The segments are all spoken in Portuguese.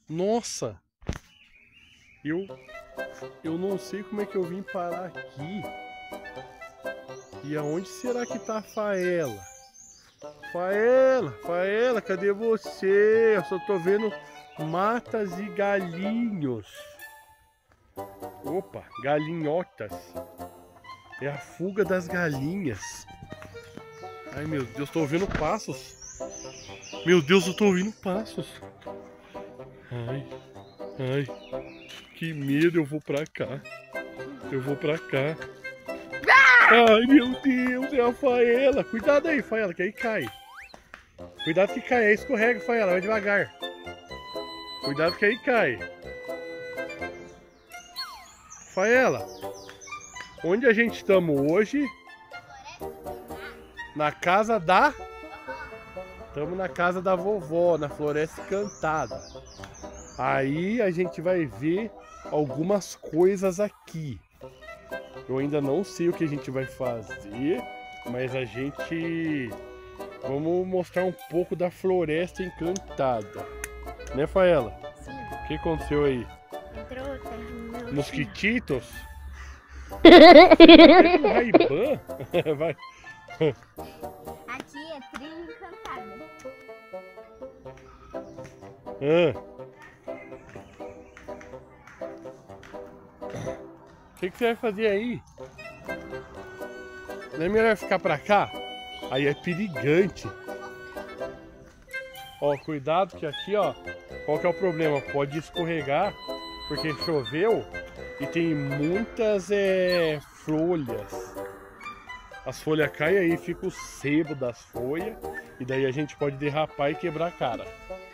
Nossa! Eu não sei como é que eu vim parar aqui. E aonde será que tá a Faela? Faela, cadê você? Eu só tô vendo matas e galinhos. Opa, galinhotas. É a fuga das galinhas. Ai, meu Deus, tô ouvindo passos. Meu Deus, eu tô ouvindo passos. Ai, que medo, eu vou pra cá. Ai, meu Deus, é a Faela. Cuidado aí, Faela, que aí cai. Cuidado que cai, aí escorrega, Faela, vai devagar. Cuidado que aí cai. Faela, onde a gente estamos hoje? Na casa da... Estamos na casa da vovó, na Floresta Encantada. Aí a gente vai ver algumas coisas aqui. Eu ainda não sei o que a gente vai fazer, mas a gente... Vamos mostrar um pouco da Floresta Encantada. Né, Faela? Sim. O que aconteceu aí? Entrou, Mosquititos? Vai com Ray-Ban? Vai. Aqui é trilha encantada. O que você vai fazer aí? Não é melhor ficar pra cá? Aí é perigante. Ó, cuidado que aqui, ó, qual que é o problema? Pode escorregar, porque choveu e tem muitas folhas. As folhas caem aí, fica o sebo das folhas e daí a gente pode derrapar e quebrar a cara.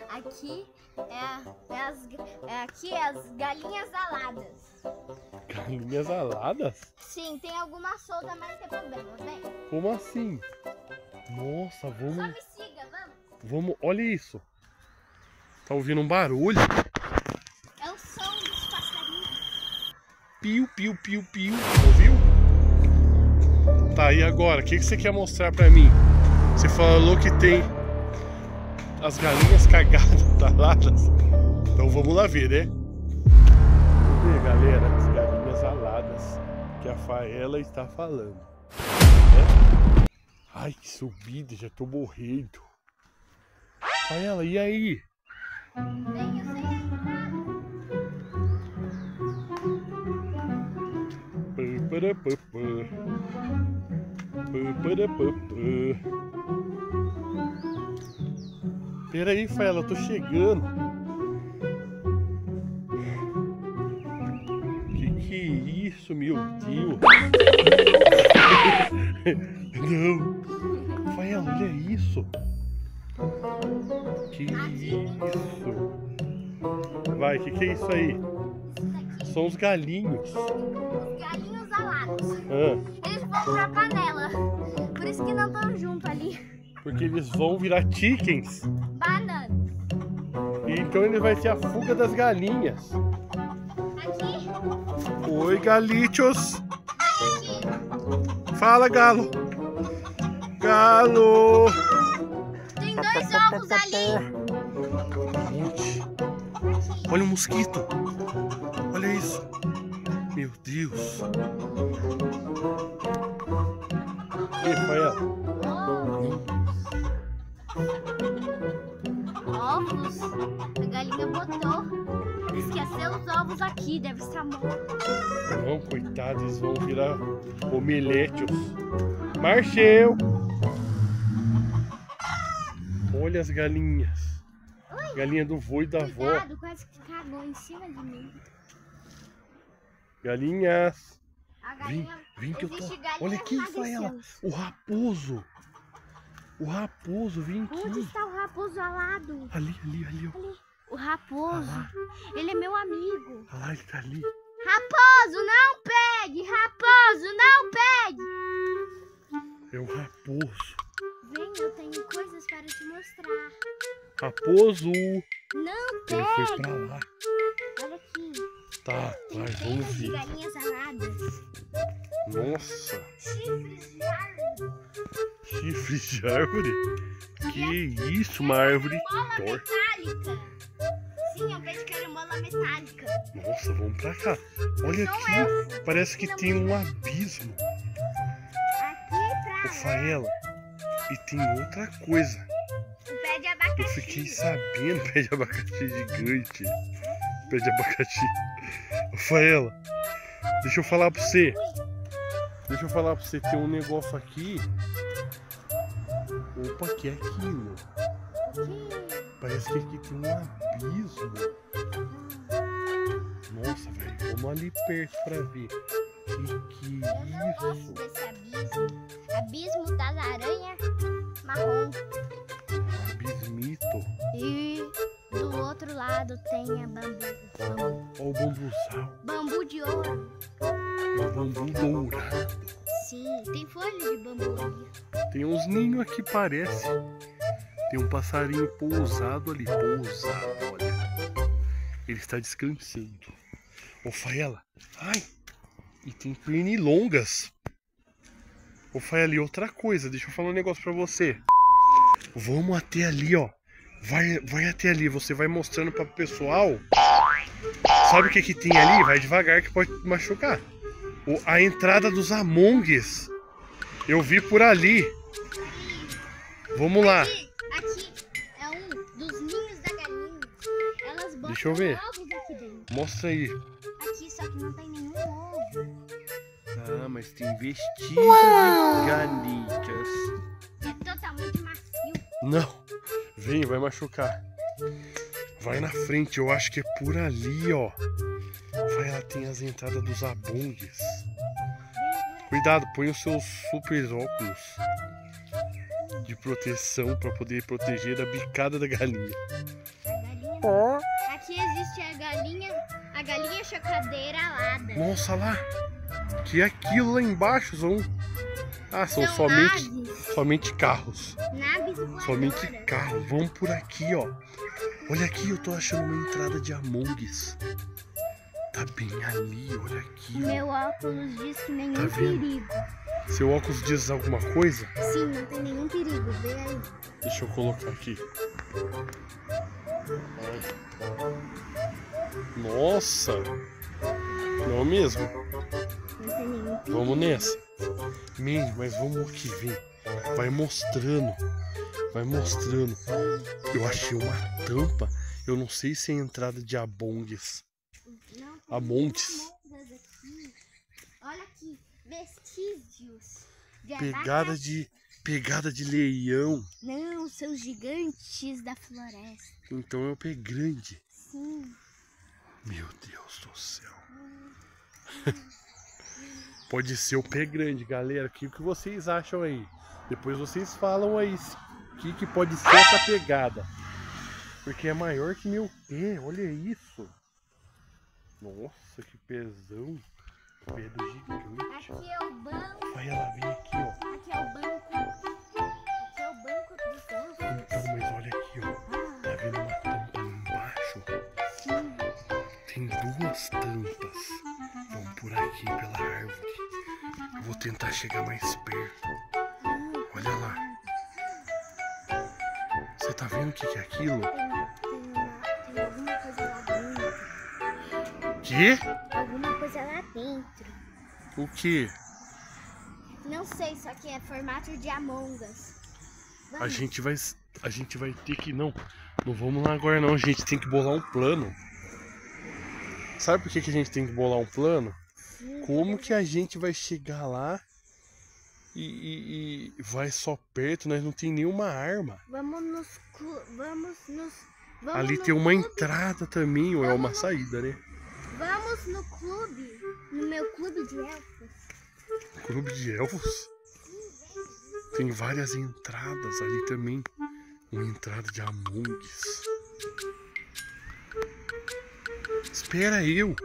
Aqui aqui é as galinhas aladas. Galinhas aladas? Sim, tem algumas soltas, mas não tem problema, vem. Como assim? Nossa, Só vamos... me siga, vamos. Vamos, olha isso. Tá ouvindo um barulho? É o som dos passarinhos. Piu, piu, piu, piu. Ouviu? Tá, e agora? O que você quer mostrar pra mim? Você falou que tem as galinhas cagadas, aladas. Então vamos lá ver, né? Vamos ver, galera, as galinhas aladas que a Faela está falando. Né? Ai, que subida, já tô morrendo. Faela, e aí? Vem, eu sei. Pera aí, Faela, eu tô chegando. Que é isso, meu Deus? Não. Faela, olha isso. Que isso? Vai, que é isso aí? São os galinhos. Os galinhos alados. Eles vão pra panela. Por isso que não estão juntos ali. Porque eles vão virar chickens. Bananas. E então ele vai ser a fuga das galinhas. Aqui. Oi, galitos. Fala, galo. Galo. Tem 2 ovos ali. Olha o mosquito. Olha isso. Meu Deus. E Faela? Ovos. A galinha botou. Esqueceu os ovos aqui. Deve estar morto. Não, coitados, eles vão virar omeletes. Marcheu. Olha as galinhas. Galinha do vô e da avó. Cuidado, quase que cagou em cima de mim. Galinhas. A galinha... Vem que eu tô... Existe galinha Olha aqui, Faela. Magricels. O raposo. O raposo, vem aqui. Onde está o raposo alado? Ali, ó. Ali. O raposo. Ah lá. Ele é meu amigo. Olha lá, ele tá ali. Raposo, não pegue! Raposo, não pegue! É o raposo. Vem, eu tenho coisas para te mostrar. Raposo. Não Ele foi pegue! pra lá. Olha aqui. Tá, vai, Tem vamos as ver. galinhas aladas. Nossa, Chifres de árvore. chifre de árvore? Que isso, uma árvore Bola torta. metálica. Sim, ao invés de uma metálica. Nossa, vamos pra cá. Olha aqui, parece que tem um abismo. Aqui pra Rafaela, e tem outra coisa. o pé de abacaxi. Eu fiquei sabendo, pé de abacaxi gigante. Pé de abacaxi. Rafaela, deixa eu falar pra você. Tem um negócio aqui. Opa, que é aquilo? Parece que aqui tem um abismo. Nossa, velho, vamos ali perto pra ver. Que Eu não gosto isso? desse abismo. Abismo das aranhas marrom. Abismito. E do outro lado tem a bambu. Olha o bambuzal. Bambu de ouro. É o bambu dourado. Sim, tem folha de bambu ali. Tem uns ninhos aqui, parece. Tem um passarinho pousado ali. Pousado, olha. Ele está descansando. Ô, Faela. Ai. E tem pernilongas. Ô, Faela, e outra coisa. Deixa eu falar um negócio pra você. Vamos até ali, ó. Vai até ali. Você vai mostrando para o pessoal. Sabe o que tem ali? Vai devagar que pode machucar. A entrada dos Amongues. Eu vi por ali. Vamos lá. Aqui é um dos ninhos da galinha. Elas botam Deixa eu ver. ovos aqui dentro. Mostra aí. Aqui só que não tem nenhum ovo. Ah, mas tem vestígios de galinhas. É totalmente macio. Não. Vem, vai machucar. Vai na frente, eu acho que é por ali, ó. Vai, ela tem as entradas dos Amongues. Cuidado, põe os seus super óculos de proteção para poder proteger da bicada da galinha. A galinha. Aqui existe a galinha chocadeira alada. Nossa, lá. Que é aquilo lá embaixo? São São naves. somente carros. Naves voadoras. Somente carros. Vamos por aqui, ó. Olha aqui, eu tô achando uma entrada de Amongues. Tá bem ali, olha aqui. Ó. Meu óculos diz que nenhum Tá vendo? perigo. Seu óculos diz alguma coisa? Sim, não tem nenhum perigo. Vê aí. Deixa eu colocar aqui. Nossa! Não mesmo? Não tem nenhum perigo. Vamos nessa. Mas vamos aqui, vem. Vai mostrando. Vai mostrando. Eu achei uma tampa. Eu não sei se é entrada de Amongues. Não, tem Amontes. amongas aqui. Olha aqui. Vestígios. De Pegada de leão. Não, são gigantes da floresta. Então é o pé grande. Sim. Meu Deus do céu. Pode ser o pé grande, galera. O que vocês acham aí? Depois vocês falam aí o que pode ser essa pegada. Porque é maior que meu pé. Olha isso. Nossa, que pezão. Pé do gigante. Aqui é o banco. Vai, ela vem aqui, ó. Aqui é o banco. Aqui é o banco dos ovos. Então, mas olha aqui, ó. Tá vendo uma tampa ali embaixo? Sim. Tem duas tampas. Vamos por aqui pela árvore. Eu vou tentar chegar mais perto. Olha lá. Você tá vendo o que é aquilo? Tem alguma coisa lá dentro. Que? Alguma coisa lá dentro. O que? Não sei, só que é formato de Among Us. A gente vai ter que... Não vamos lá agora não. A gente tem que bolar um plano. Sabe por que a gente tem que bolar um plano? Sim. Como que a gente vai chegar lá e vai só perto, nós não tem nenhuma arma. Vamos Ali no tem uma clube. entrada também, ou é uma saída, né? Vamos no clube. No meu clube de elfos. Clube de elfos? Tem várias entradas ali também. Uma entrada de Amongues. Espera eu.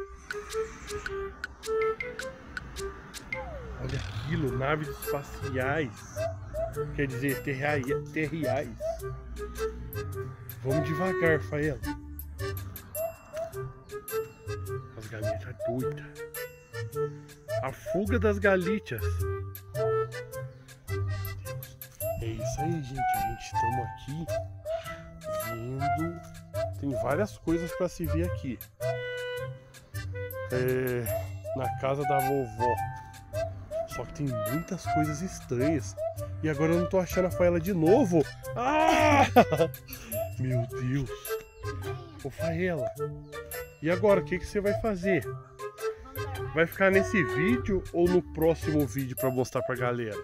Olha aquilo, naves espaciais. Quer dizer, terriais. Vamos devagar, Faela. As galinhas tá doida. A fuga das galitas. É isso aí, gente. A gente estamos aqui vendo tem várias coisas para se ver aqui. Na casa da vovó. Só que tem muitas coisas estranhas. E agora eu não tô achando a Faela de novo. Ah! Meu Deus. Ô Faela, e agora o que você vai fazer? Vai ficar nesse vídeo ou no próximo vídeo para mostrar pra galera?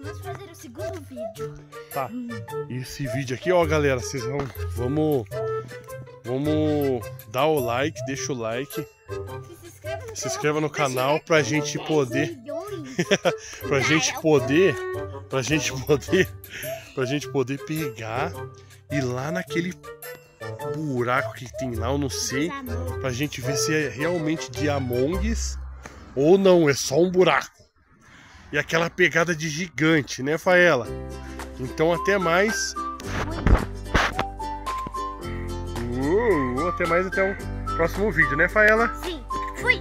Vamos fazer o segundo vídeo. Tá. Esse vídeo aqui, ó, galera, vocês vamos dar o like, deixa o like. Se inscreva no canal pra gente poder pra gente poder pegar e ir lá naquele buraco que tem lá, eu não sei, pra gente ver se é realmente de Among Us ou não, é só um buraco. E aquela pegada de gigante, né, Faela? Então até mais. Até mais, até o próximo vídeo, né, Faela? Sim, fui!